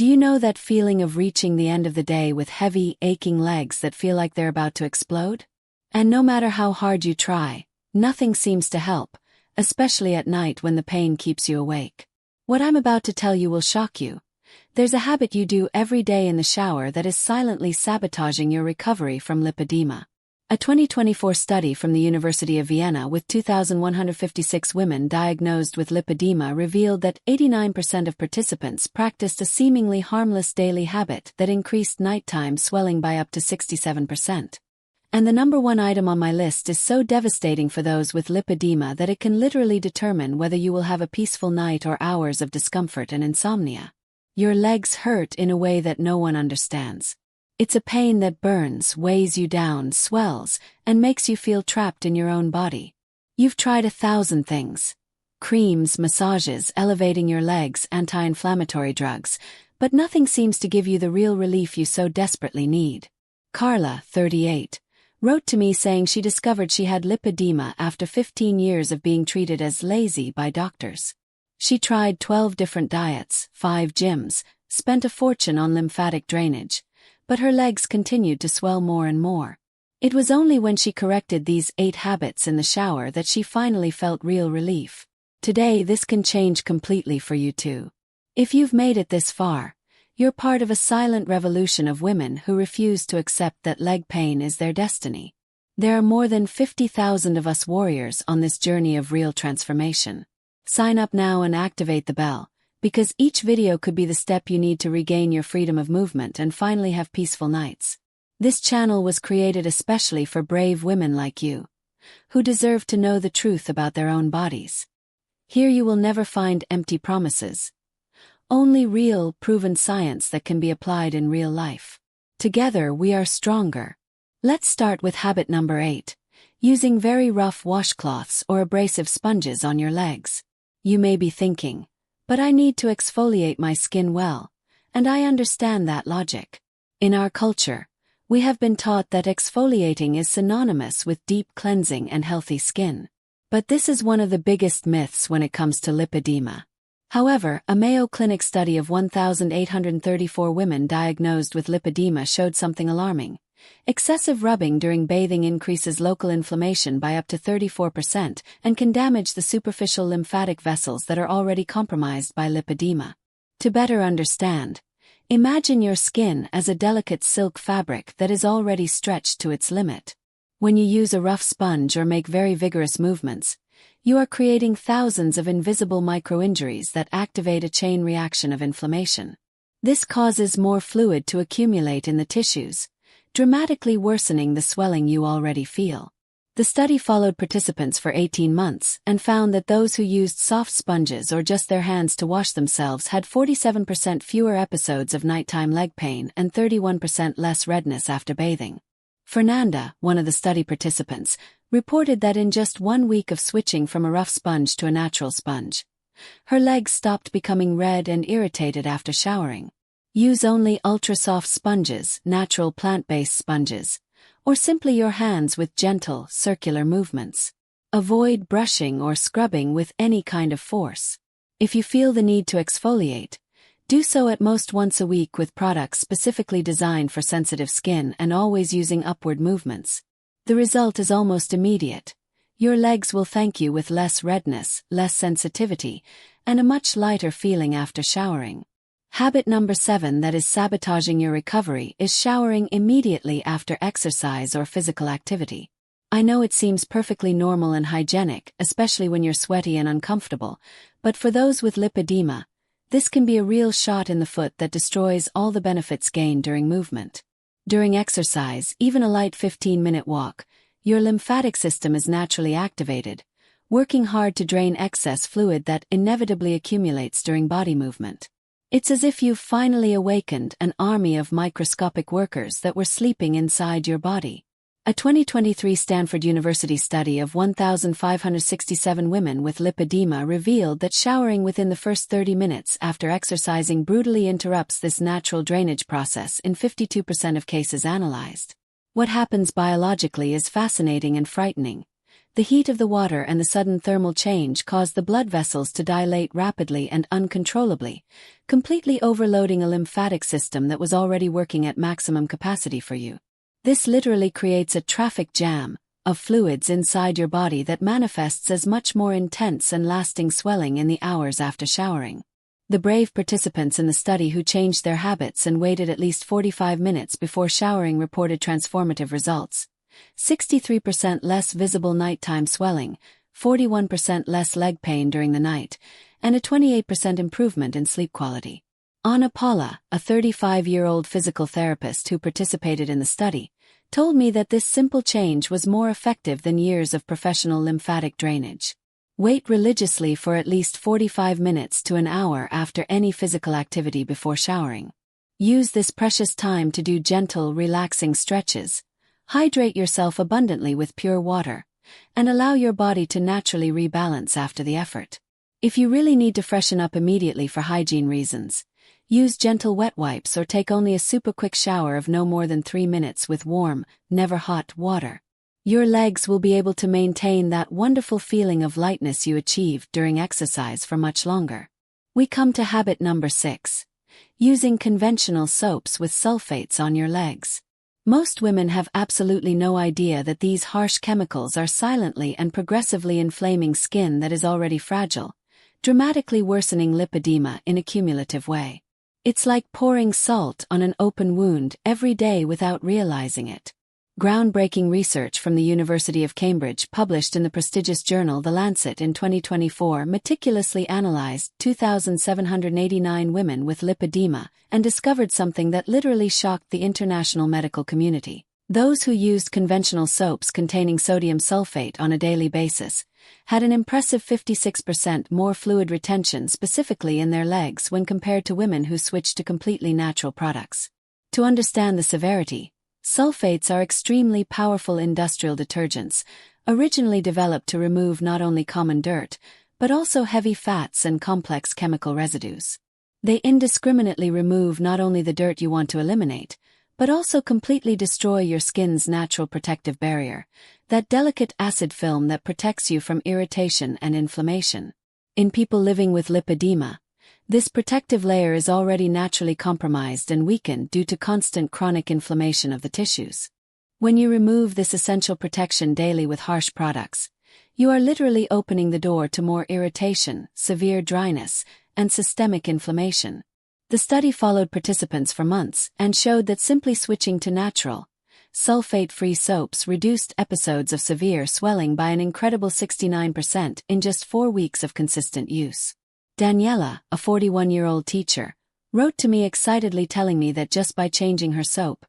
Do you know that feeling of reaching the end of the day with heavy, aching legs that feel like they're about to explode? And no matter how hard you try, nothing seems to help, especially at night when the pain keeps you awake. What I'm about to tell you will shock you. There's a habit you do every day in the shower that is silently sabotaging your recovery from lipedema. A 2024 study from the University of Vienna with 2,156 women diagnosed with lipedema revealed that 89% of participants practiced a seemingly harmless daily habit that increased nighttime swelling by up to 67%. And the number one item on my list is so devastating for those with lipedema that it can literally determine whether you will have a peaceful night or hours of discomfort and insomnia. Your legs hurt in a way that no one understands. It's a pain that burns, weighs you down, swells, and makes you feel trapped in your own body. You've tried 1,000 things. Creams, massages, elevating your legs, anti-inflammatory drugs, but nothing seems to give you the real relief you so desperately need. Carla, 38, wrote to me saying she discovered she had lipedema after 15 years of being treated as lazy by doctors. She tried 12 different diets, 5 gyms, spent a fortune on lymphatic drainage, but her legs continued to swell more and more. It was only when she corrected these 8 habits in the shower that she finally felt real relief. Today this can change completely for you too. If you've made it this far, you're part of a silent revolution of women who refuse to accept that leg pain is their destiny. There are more than 50,000 of us warriors on this journey of real transformation. Sign up now and activate the bell, because each video could be the step you need to regain your freedom of movement and finally have peaceful nights. This channel was created especially for brave women like you, who deserve to know the truth about their own bodies. Here you will never find empty promises. Only real, proven science that can be applied in real life. Together we are stronger. Let's start with habit number 8, using very rough washcloths or abrasive sponges on your legs. You may be thinking, but I need to exfoliate my skin well, and I understand that logic. In our culture, we have been taught that exfoliating is synonymous with deep cleansing and healthy skin. But this is one of the biggest myths when it comes to lipedema. However, a Mayo Clinic study of 1,834 women diagnosed with lipedema showed something alarming. Excessive rubbing during bathing increases local inflammation by up to 34% and can damage the superficial lymphatic vessels that are already compromised by lipedema. To better understand, imagine your skin as a delicate silk fabric that is already stretched to its limit. When you use a rough sponge or make very vigorous movements, you are creating thousands of invisible micro-injuries that activate a chain reaction of inflammation. This causes more fluid to accumulate in the tissues, dramatically worsening the swelling you already feel. The study followed participants for 18 months and found that those who used soft sponges or just their hands to wash themselves had 47% fewer episodes of nighttime leg pain and 31% less redness after bathing. Fernanda, one of the study participants, reported that in just 1 week of switching from a rough sponge to a natural sponge, her legs stopped becoming red and irritated after showering. Use only ultra-soft sponges, natural plant-based sponges, or simply your hands with gentle, circular movements. Avoid brushing or scrubbing with any kind of force. If you feel the need to exfoliate, do so at most once a week with products specifically designed for sensitive skin and always using upward movements. The result is almost immediate. Your legs will thank you with less redness, less sensitivity, and a much lighter feeling after showering. Habit number 7 that is sabotaging your recovery is showering immediately after exercise or physical activity. I know it seems perfectly normal and hygienic, especially when you're sweaty and uncomfortable, but for those with lipedema, this can be a real shot in the foot that destroys all the benefits gained during movement. During exercise, even a light 15-minute walk, your lymphatic system is naturally activated, working hard to drain excess fluid that inevitably accumulates during body movement. It's as if you've finally awakened an army of microscopic workers that were sleeping inside your body. A 2023 Stanford University study of 1,567 women with lipedema revealed that showering within the first 30 minutes after exercising brutally interrupts this natural drainage process in 52% of cases analyzed. What happens biologically is fascinating and frightening, The heat of the water and the sudden thermal change caused the blood vessels to dilate rapidly and uncontrollably, completely overloading a lymphatic system that was already working at maximum capacity for you. This literally creates a traffic jam of fluids inside your body that manifests as much more intense and lasting swelling in the hours after showering. The brave participants in the study who changed their habits and waited at least 45 minutes before showering reported transformative results. 63% less visible nighttime swelling, 41% less leg pain during the night, and a 28% improvement in sleep quality. Anna Paula, a 35-year-old physical therapist who participated in the study, told me that this simple change was more effective than years of professional lymphatic drainage. Wait religiously for at least 45 minutes to an hour after any physical activity before showering. Use this precious time to do gentle, relaxing stretches. Hydrate yourself abundantly with pure water, and allow your body to naturally rebalance after the effort. If you really need to freshen up immediately for hygiene reasons, use gentle wet wipes or take only a super quick shower of no more than 3 minutes with warm, never hot water. Your legs will be able to maintain that wonderful feeling of lightness you achieved during exercise for much longer. We come to habit number 6. Using conventional soaps with sulfates on your legs. Most women have absolutely no idea that these harsh chemicals are silently and progressively inflaming skin that is already fragile, dramatically worsening lipedema in a cumulative way. It's like pouring salt on an open wound every day without realizing it. Groundbreaking research from the University of Cambridge published in the prestigious journal The Lancet in 2024 meticulously analyzed 2,789 women with lipedema and discovered something that literally shocked the international medical community. Those who used conventional soaps containing sodium sulfate on a daily basis had an impressive 56% more fluid retention specifically in their legs when compared to women who switched to completely natural products. To understand the severity, sulfates are extremely powerful industrial detergents, originally developed to remove not only common dirt, but also heavy fats and complex chemical residues. They indiscriminately remove not only the dirt you want to eliminate, but also completely destroy your skin's natural protective barrier, that delicate acid film that protects you from irritation and inflammation. In people living with lipedema, this protective layer is already naturally compromised and weakened due to constant chronic inflammation of the tissues. When you remove this essential protection daily with harsh products, you are literally opening the door to more irritation, severe dryness, and systemic inflammation. The study followed participants for months and showed that simply switching to natural, sulfate-free soaps reduced episodes of severe swelling by an incredible 69% in just 4 weeks of consistent use. Daniela, a 41-year-old teacher, wrote to me excitedly telling me that just by changing her soap,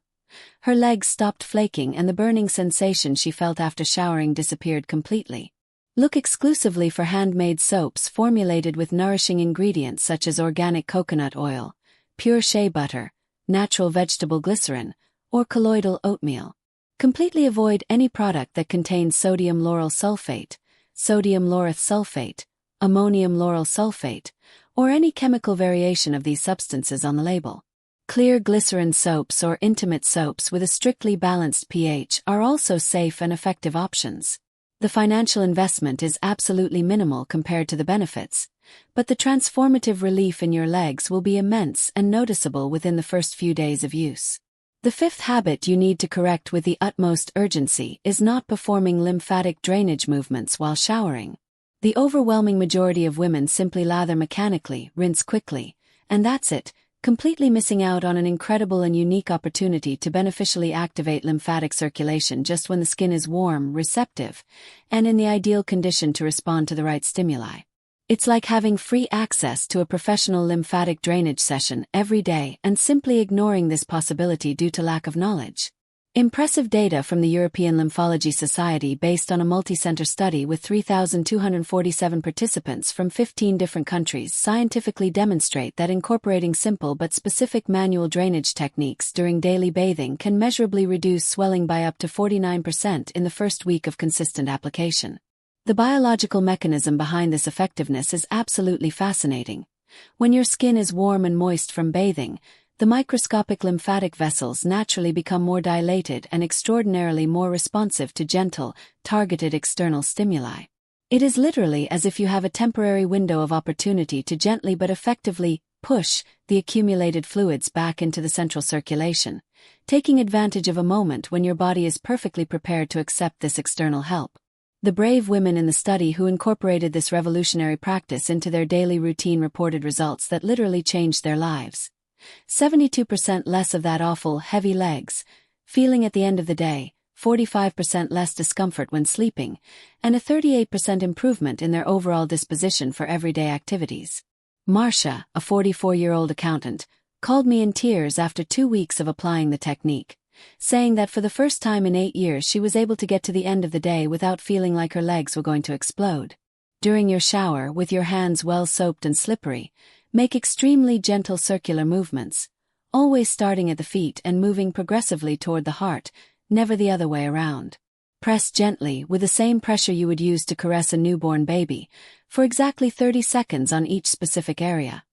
her legs stopped flaking and the burning sensation she felt after showering disappeared completely. Look exclusively for handmade soaps formulated with nourishing ingredients such as organic coconut oil, pure shea butter, natural vegetable glycerin, or colloidal oatmeal. Completely avoid any product that contains sodium lauryl sulfate, sodium laureth sulfate, ammonium lauryl sulfate, or any chemical variation of these substances on the label. Clear glycerin soaps or intimate soaps with a strictly balanced pH are also safe and effective options. The financial investment is absolutely minimal compared to the benefits, but the transformative relief in your legs will be immense and noticeable within the first few days of use. The 5th habit you need to correct with the utmost urgency is not performing lymphatic drainage movements while showering. The overwhelming majority of women simply lather mechanically, rinse quickly, and that's it, completely missing out on an incredible and unique opportunity to beneficially activate lymphatic circulation just when the skin is warm, receptive, and in the ideal condition to respond to the right stimuli. It's like having free access to a professional lymphatic drainage session every day and simply ignoring this possibility due to lack of knowledge. Impressive data from the European Lymphology Society based on a multi-center study with 3,247 participants from 15 different countries scientifically demonstrate that incorporating simple but specific manual drainage techniques during daily bathing can measurably reduce swelling by up to 49% in the first week of consistent application. The biological mechanism behind this effectiveness is absolutely fascinating. When your skin is warm and moist from bathing, the microscopic lymphatic vessels naturally become more dilated and extraordinarily more responsive to gentle, targeted external stimuli. It is literally as if you have a temporary window of opportunity to gently but effectively push the accumulated fluids back into the central circulation, taking advantage of a moment when your body is perfectly prepared to accept this external help. The brave women in the study who incorporated this revolutionary practice into their daily routine reported results that literally changed their lives. 72% less of that awful, heavy legs feeling at the end of the day, 45% less discomfort when sleeping, and a 38% improvement in their overall disposition for everyday activities. Marcia, a 44-year-old accountant, called me in tears after 2 weeks of applying the technique, saying that for the first time in 8 years she was able to get to the end of the day without feeling like her legs were going to explode. During your shower, with your hands well soaped and slippery, make extremely gentle circular movements, always starting at the feet and moving progressively toward the heart, never the other way around. Press gently, with the same pressure you would use to caress a newborn baby, for exactly 30 seconds on each specific area.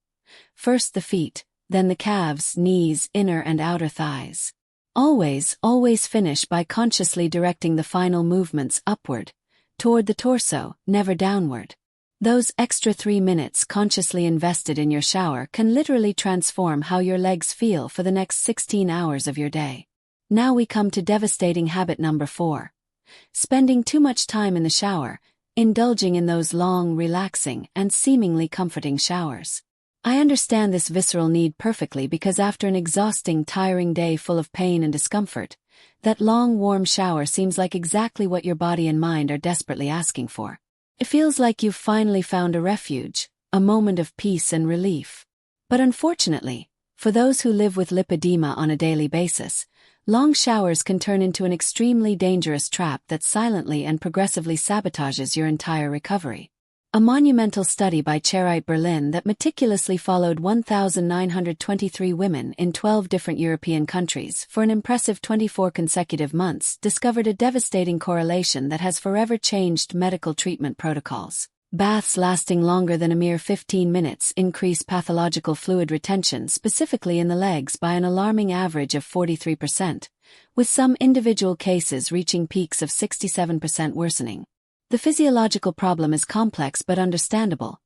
First the feet, then the calves, knees, inner and outer thighs. Always finish by consciously directing the final movements upward, toward the torso, never downward. Those extra 3 minutes consciously invested in your shower can literally transform how your legs feel for the next 16 hours of your day. Now we come to devastating habit number 4. Spending too much time in the shower, indulging in those long, relaxing, and seemingly comforting showers. I understand this visceral need perfectly because after an exhausting, tiring day full of pain and discomfort, that long, warm shower seems like exactly what your body and mind are desperately asking for. It feels like you've finally found a refuge, a moment of peace and relief. But unfortunately, for those who live with lipedema on a daily basis, long showers can turn into an extremely dangerous trap that silently and progressively sabotages your entire recovery. A monumental study by Charite Berlin that meticulously followed 1,923 women in 12 different European countries for an impressive 24 consecutive months discovered a devastating correlation that has forever changed medical treatment protocols. Baths lasting longer than a mere 15 minutes increase pathological fluid retention specifically in the legs by an alarming average of 43%, with some individual cases reaching peaks of 67% worsening. The physiological problem is complex but understandable.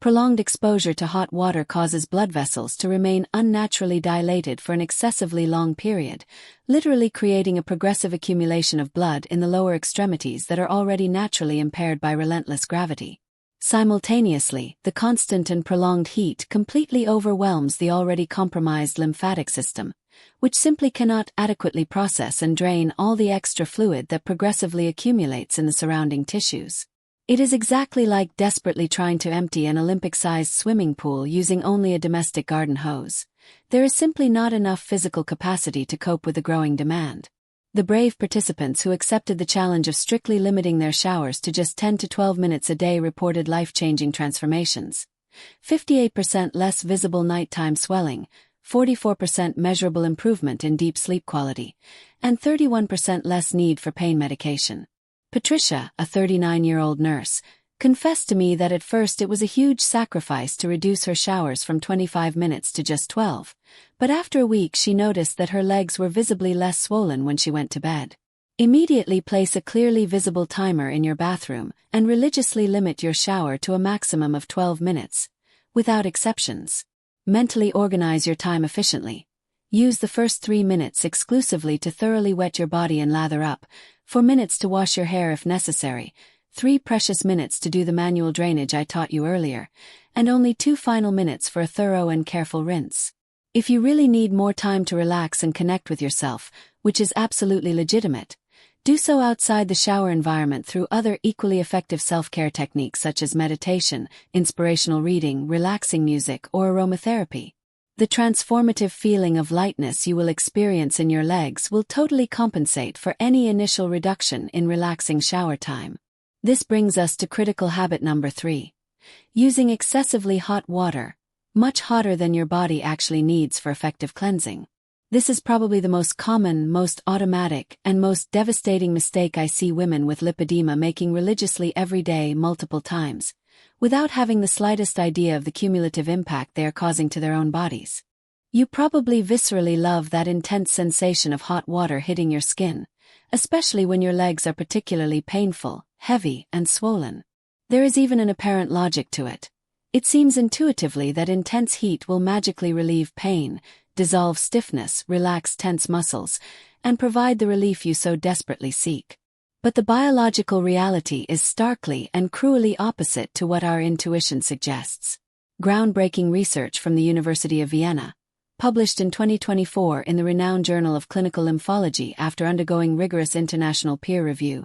Prolonged exposure to hot water causes blood vessels to remain unnaturally dilated for an excessively long period, literally creating a progressive accumulation of blood in the lower extremities that are already naturally impaired by relentless gravity. Simultaneously, the constant and prolonged heat completely overwhelms the already compromised lymphatic system, which simply cannot adequately process and drain all the extra fluid that progressively accumulates in the surrounding tissues. It is exactly like desperately trying to empty an Olympic-sized swimming pool using only a domestic garden hose. There is simply not enough physical capacity to cope with the growing demand. The brave participants who accepted the challenge of strictly limiting their showers to just 10 to 12 minutes a day reported life-changing transformations. 58% less visible nighttime swelling, 44% measurable improvement in deep sleep quality, and 31% less need for pain medication. Patricia, a 39-year-old nurse, confessed to me that at first it was a huge sacrifice to reduce her showers from 25 minutes to just 12, but after a week she noticed that her legs were visibly less swollen when she went to bed. Immediately place a clearly visible timer in your bathroom and religiously limit your shower to a maximum of 12 minutes, without exceptions. Mentally organize your time efficiently. Use the first 3 minutes exclusively to thoroughly wet your body and lather up, 4 minutes to wash your hair if necessary, 3 precious minutes to do the manual drainage I taught you earlier, and only 2 final minutes for a thorough and careful rinse. If you really need more time to relax and connect with yourself, which is absolutely legitimate, do so outside the shower environment through other equally effective self-care techniques such as meditation, inspirational reading, relaxing music, or aromatherapy. The transformative feeling of lightness you will experience in your legs will totally compensate for any initial reduction in relaxing shower time. This brings us to critical habit number 3. Using excessively hot water, much hotter than your body actually needs for effective cleansing. This is probably the most common, most automatic, and most devastating mistake I see women with lipedema making religiously every day multiple times, without having the slightest idea of the cumulative impact they are causing to their own bodies. You probably viscerally love that intense sensation of hot water hitting your skin, especially when your legs are particularly painful, heavy, and swollen. There is even an apparent logic to it. It seems intuitively that intense heat will magically relieve pain, dissolve stiffness, relax tense muscles, and provide the relief you so desperately seek. But the biological reality is starkly and cruelly opposite to what our intuition suggests. Groundbreaking research from the University of Vienna, published in 2024 in the renowned Journal of Clinical Lymphology after undergoing rigorous international peer review,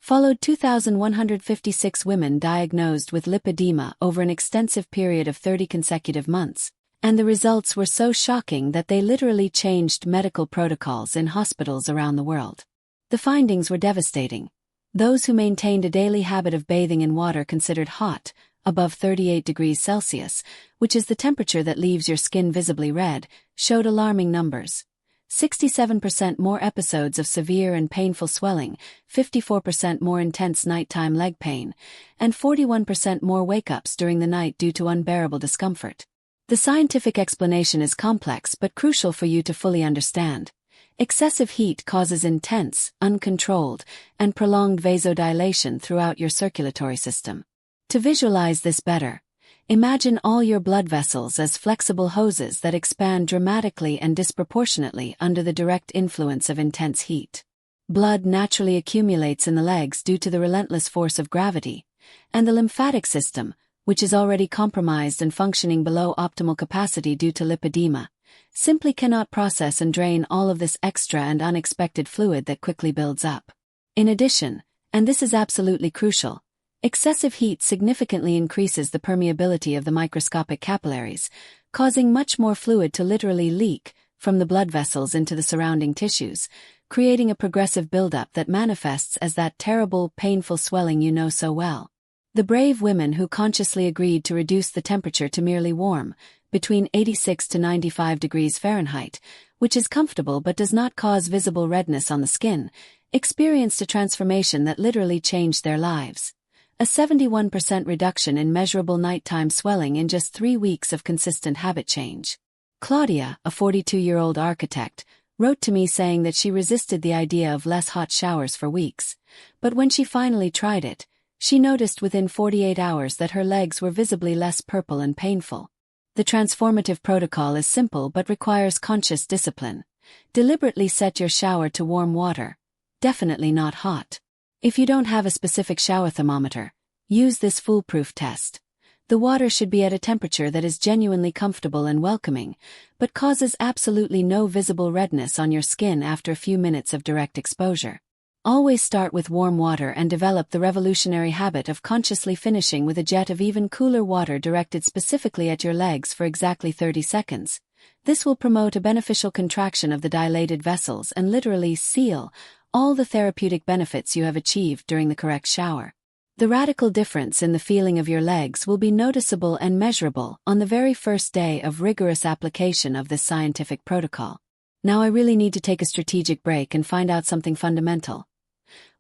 followed 2,156 women diagnosed with lipedema over an extensive period of 30 consecutive months, and the results were so shocking that they literally changed medical protocols in hospitals around the world. The findings were devastating. Those who maintained a daily habit of bathing in water considered hot, above 38 degrees Celsius, which is the temperature that leaves your skin visibly red, showed alarming numbers. 67% more episodes of severe and painful swelling, 54% more intense nighttime leg pain, and 41% more wake-ups during the night due to unbearable discomfort. The scientific explanation is complex but crucial for you to fully understand. Excessive heat causes intense, uncontrolled, and prolonged vasodilation throughout your circulatory system. To visualize this better, imagine all your blood vessels as flexible hoses that expand dramatically and disproportionately under the direct influence of intense heat. Blood naturally accumulates in the legs due to the relentless force of gravity, and the lymphatic system, which is already compromised and functioning below optimal capacity due to lipedema, simply cannot process and drain all of this extra and unexpected fluid that quickly builds up. In addition, and this is absolutely crucial, excessive heat significantly increases the permeability of the microscopic capillaries, causing much more fluid to literally leak from the blood vessels into the surrounding tissues, creating a progressive buildup that manifests as that terrible, painful swelling you know so well. The brave women who consciously agreed to reduce the temperature to merely warm, between 86 to 95 degrees Fahrenheit, which is comfortable but does not cause visible redness on the skin, experienced a transformation that literally changed their lives. A 71% reduction in measurable nighttime swelling in just 3 weeks of consistent habit change. Claudia, a 42-year-old architect, wrote to me saying that she resisted the idea of less hot showers for weeks, but when she finally tried it, she noticed within 48 hours that her legs were visibly less purple and painful. The transformative protocol is simple but requires conscious discipline. Deliberately set your shower to warm water, definitely not hot. If you don't have a specific shower thermometer, use this foolproof test. The water should be at a temperature that is genuinely comfortable and welcoming, but causes absolutely no visible redness on your skin after a few minutes of direct exposure. Always start with warm water and develop the revolutionary habit of consciously finishing with a jet of even cooler water directed specifically at your legs for exactly 30 seconds. This will promote a beneficial contraction of the dilated vessels and literally seal all the therapeutic benefits you have achieved during the correct shower. The radical difference in the feeling of your legs will be noticeable and measurable on the very first day of rigorous application of this scientific protocol. Now I really need to take a strategic break and find out something fundamental.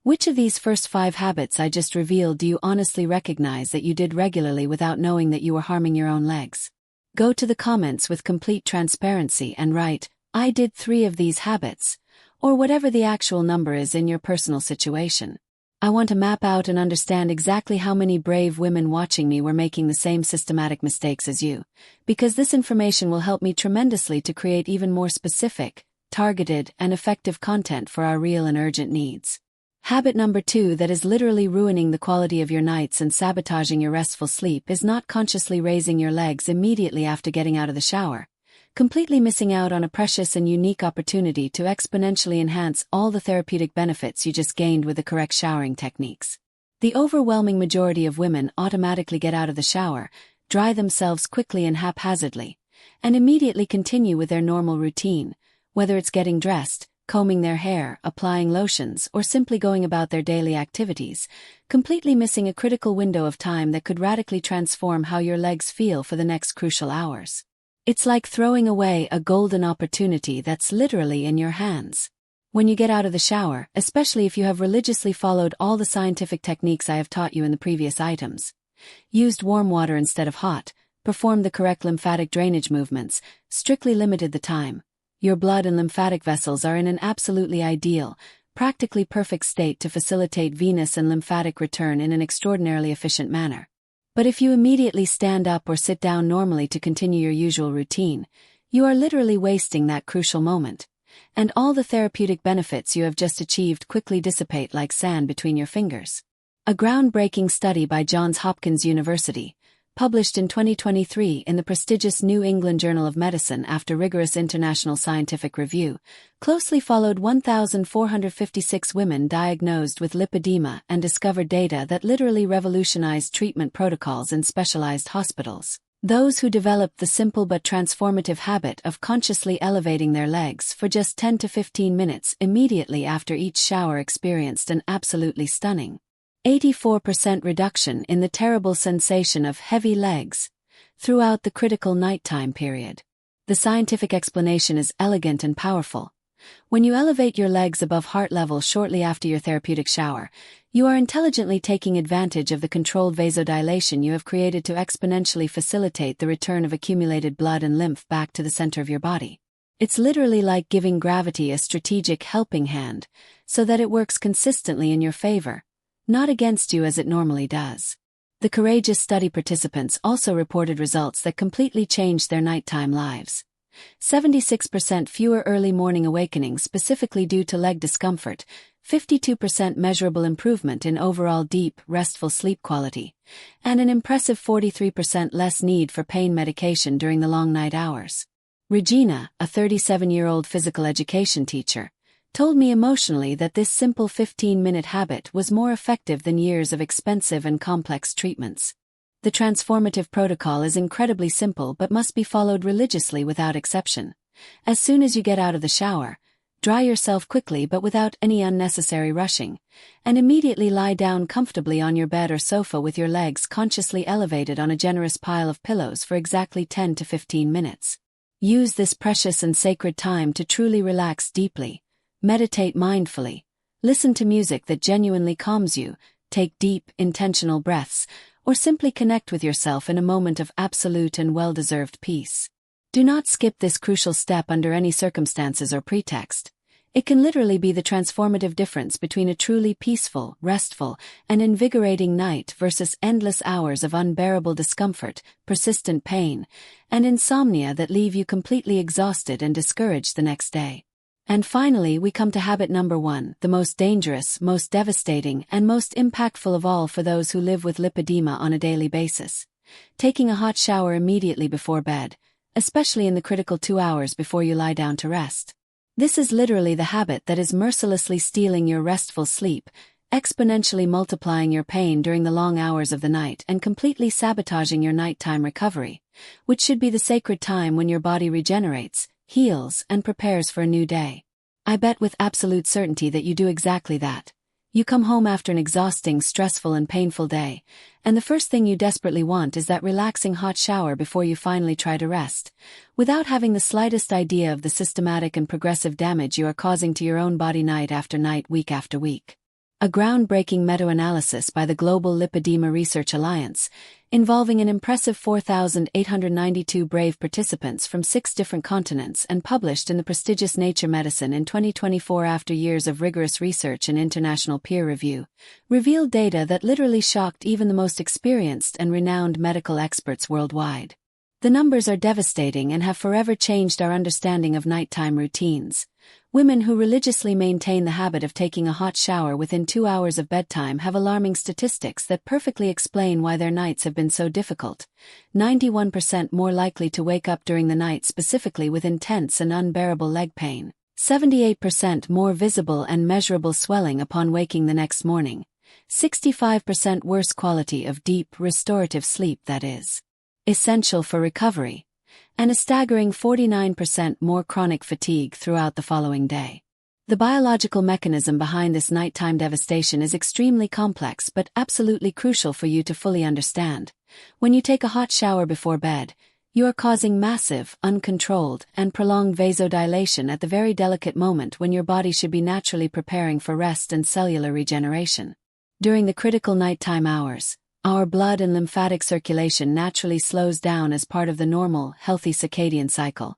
Which of these first 5 habits I just revealed do you honestly recognize that you did regularly without knowing that you were harming your own legs? Go to the comments with complete transparency and write, "I did 3 of these habits," or whatever the actual number is in your personal situation. I want to map out and understand exactly how many brave women watching me were making the same systematic mistakes as you, because this information will help me tremendously to create even more specific, targeted, and effective content for our real and urgent needs. Habit number 2 that is literally ruining the quality of your nights and sabotaging your restful sleep is not consciously raising your legs immediately after getting out of the shower, completely missing out on a precious and unique opportunity to exponentially enhance all the therapeutic benefits you just gained with the correct showering techniques. The overwhelming majority of women automatically get out of the shower, dry themselves quickly and haphazardly, and immediately continue with their normal routine, whether it's getting dressed, combing their hair, applying lotions, or simply going about their daily activities, completely missing a critical window of time that could radically transform how your legs feel for the next crucial hours. It's like throwing away a golden opportunity that's literally in your hands. When you get out of the shower, especially if you have religiously followed all the scientific techniques I have taught you in the previous items, used warm water instead of hot, performed the correct lymphatic drainage movements, strictly limited the time, your blood and lymphatic vessels are in an absolutely ideal, practically perfect state to facilitate venous and lymphatic return in an extraordinarily efficient manner. But if you immediately stand up or sit down normally to continue your usual routine, you are literally wasting that crucial moment, and all the therapeutic benefits you have just achieved quickly dissipate like sand between your fingers. A groundbreaking study by Johns Hopkins University, published in 2023 in the prestigious New England Journal of Medicine after rigorous international scientific review, closely followed 1,456 women diagnosed with lipedema and discovered data that literally revolutionized treatment protocols in specialized hospitals. Those who developed the simple but transformative habit of consciously elevating their legs for just 10 to 15 minutes immediately after each shower experienced an absolutely stunning 84% reduction in the terrible sensation of heavy legs throughout the critical nighttime period. The scientific explanation is elegant and powerful. When you elevate your legs above heart level shortly after your therapeutic shower, you are intelligently taking advantage of the controlled vasodilation you have created to exponentially facilitate the return of accumulated blood and lymph back to the center of your body. It's literally like giving gravity a strategic helping hand, so that it works consistently in your favor, not against you as it normally does. The courageous study participants also reported results that completely changed their nighttime lives. 76% fewer early morning awakenings specifically due to leg discomfort, 52% measurable improvement in overall deep, restful sleep quality, and an impressive 43% less need for pain medication during the long night hours. Regina, a 37-year-old physical education teacher, told me emotionally that this simple 15-minute habit was more effective than years of expensive and complex treatments. The transformative protocol is incredibly simple but must be followed religiously without exception. As soon as you get out of the shower, dry yourself quickly but without any unnecessary rushing, and immediately lie down comfortably on your bed or sofa with your legs consciously elevated on a generous pile of pillows for exactly 10 to 15 minutes. Use this precious and sacred time to truly relax deeply. Meditate mindfully, listen to music that genuinely calms you, take deep, intentional breaths, or simply connect with yourself in a moment of absolute and well-deserved peace. Do not skip this crucial step under any circumstances or pretext. It can literally be the transformative difference between a truly peaceful, restful, and invigorating night versus endless hours of unbearable discomfort, persistent pain, and insomnia that leave you completely exhausted and discouraged the next day. And finally, we come to habit number 1, the most dangerous, most devastating, and most impactful of all for those who live with lipedema on a daily basis. Taking a hot shower immediately before bed, especially in the critical 2 hours before you lie down to rest. This is literally the habit that is mercilessly stealing your restful sleep, exponentially multiplying your pain during the long hours of the night and completely sabotaging your nighttime recovery, which should be the sacred time when your body regenerates, heals, and prepares for a new day. I bet with absolute certainty that you do exactly that. You come home after an exhausting, stressful, and painful day, and the first thing you desperately want is that relaxing hot shower before you finally try to rest, without having the slightest idea of the systematic and progressive damage you are causing to your own body night after night, week after week. A groundbreaking meta-analysis by the Global Lipedema Research Alliance, involving an impressive 4,892 brave participants from 6 different continents and published in the prestigious Nature Medicine in 2024 after years of rigorous research and international peer review, revealed data that literally shocked even the most experienced and renowned medical experts worldwide. The numbers are devastating and have forever changed our understanding of nighttime routines. Women who religiously maintain the habit of taking a hot shower within 2 hours of bedtime have alarming statistics that perfectly explain why their nights have been so difficult. 91% more likely to wake up during the night, specifically with intense and unbearable leg pain. 78% more visible and measurable swelling upon waking the next morning. 65% worse quality of deep, restorative sleep that is essential for recovery, and a staggering 49% more chronic fatigue throughout the following day. The biological mechanism behind this nighttime devastation is extremely complex but absolutely crucial for you to fully understand. When you take a hot shower before bed, you are causing massive, uncontrolled, and prolonged vasodilation at the very delicate moment when your body should be naturally preparing for rest and cellular regeneration. During the critical nighttime hours, Our blood and lymphatic circulation naturally slows down as part of the normal, healthy circadian cycle,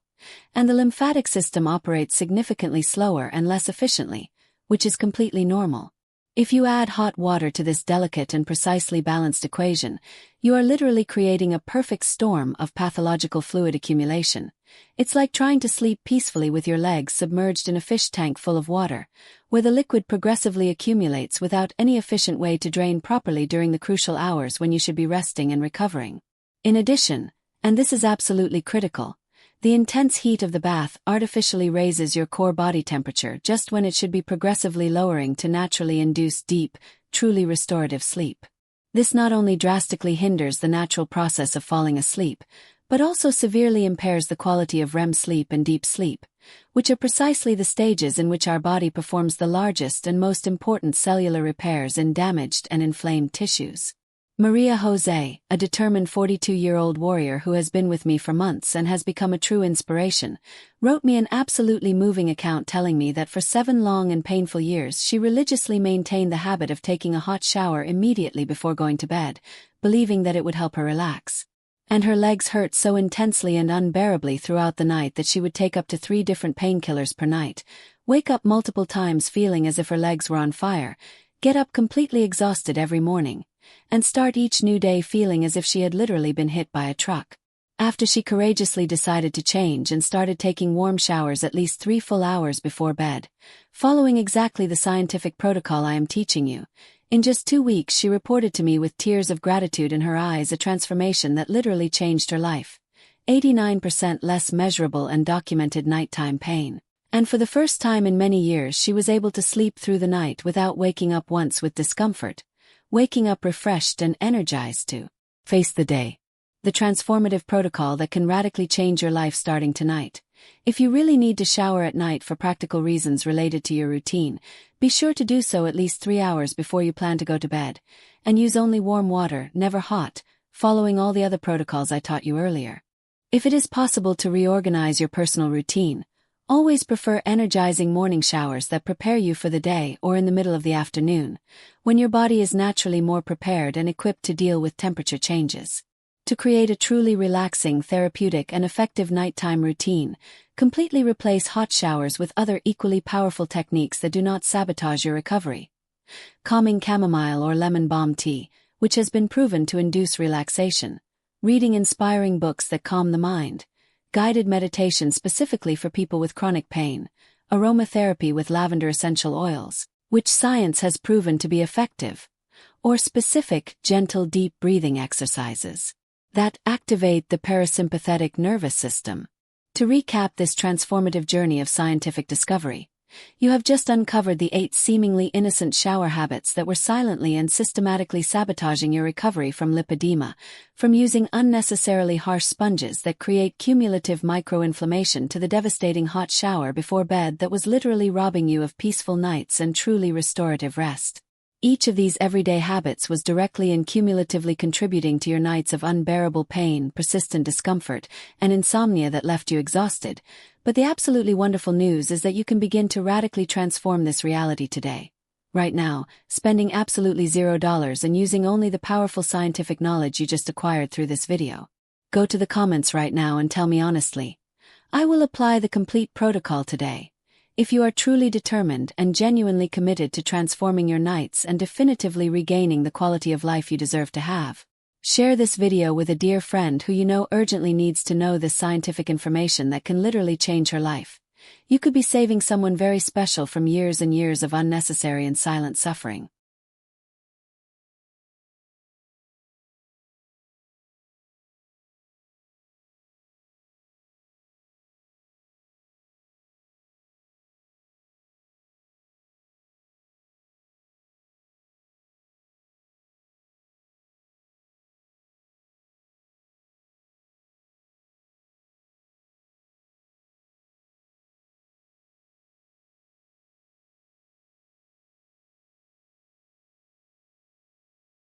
and the lymphatic system operates significantly slower and less efficiently, which is completely normal. If you add hot water to this delicate and precisely balanced equation, you are literally creating a perfect storm of pathological fluid accumulation. It's like trying to sleep peacefully with your legs submerged in a fish tank full of water, where the liquid progressively accumulates without any efficient way to drain properly during the crucial hours when you should be resting and recovering. In addition, and this is absolutely critical, the intense heat of the bath artificially raises your core body temperature just when it should be progressively lowering to naturally induce deep, truly restorative sleep. This not only drastically hinders the natural process of falling asleep, but also severely impairs the quality of REM sleep and deep sleep, which are precisely the stages in which our body performs the largest and most important cellular repairs in damaged and inflamed tissues. Maria Jose, a determined 42-year-old warrior who has been with me for months and has become a true inspiration, wrote me an absolutely moving account telling me that for 7 long and painful years she religiously maintained the habit of taking a hot shower immediately before going to bed, believing that it would help her relax. And her legs hurt so intensely and unbearably throughout the night that she would take up to 3 different painkillers per night, wake up multiple times feeling as if her legs were on fire, get up completely exhausted every morning, and start each new day feeling as if she had literally been hit by a truck. After she courageously decided to change and started taking warm showers at least 3 full hours before bed, following exactly the scientific protocol I am teaching you, in just 2 weeks she reported to me with tears of gratitude in her eyes a transformation that literally changed her life. 89% less measurable and documented nighttime pain. And for the first time in many years she was able to sleep through the night without waking up once with discomfort, waking up refreshed and energized to face the day. The transformative protocol that can radically change your life starting tonight. If you really need to shower at night for practical reasons related to your routine, be sure to do so at least 3 hours before you plan to go to bed, and use only warm water, never hot, following all the other protocols I taught you earlier. If it is possible to reorganize your personal routine, always prefer energizing morning showers that prepare you for the day or in the middle of the afternoon, when your body is naturally more prepared and equipped to deal with temperature changes. To create a truly relaxing, therapeutic and effective nighttime routine, completely replace hot showers with other equally powerful techniques that do not sabotage your recovery. Calming chamomile or lemon balm tea, which has been proven to induce relaxation. Reading inspiring books that calm the mind. Guided meditation specifically for people with chronic pain, aromatherapy with lavender essential oils, which science has proven to be effective, or specific, gentle deep breathing exercises that activate the parasympathetic nervous system. To recap this transformative journey of scientific discovery, you have just uncovered the 8 seemingly innocent shower habits that were silently and systematically sabotaging your recovery from lipedema, from using unnecessarily harsh sponges that create cumulative microinflammation to the devastating hot shower before bed that was literally robbing you of peaceful nights and truly restorative rest. Each of these everyday habits was directly and cumulatively contributing to your nights of unbearable pain, persistent discomfort, and insomnia that left you exhausted. But the absolutely wonderful news is that you can begin to radically transform this reality today. Right now, spending absolutely $0 and using only the powerful scientific knowledge you just acquired through this video. Go to the comments right now and tell me honestly. I will apply the complete protocol today. If you are truly determined and genuinely committed to transforming your nights and definitively regaining the quality of life you deserve to have, share this video with a dear friend who you know urgently needs to know this scientific information that can literally change her life. You could be saving someone very special from years and years of unnecessary and silent suffering.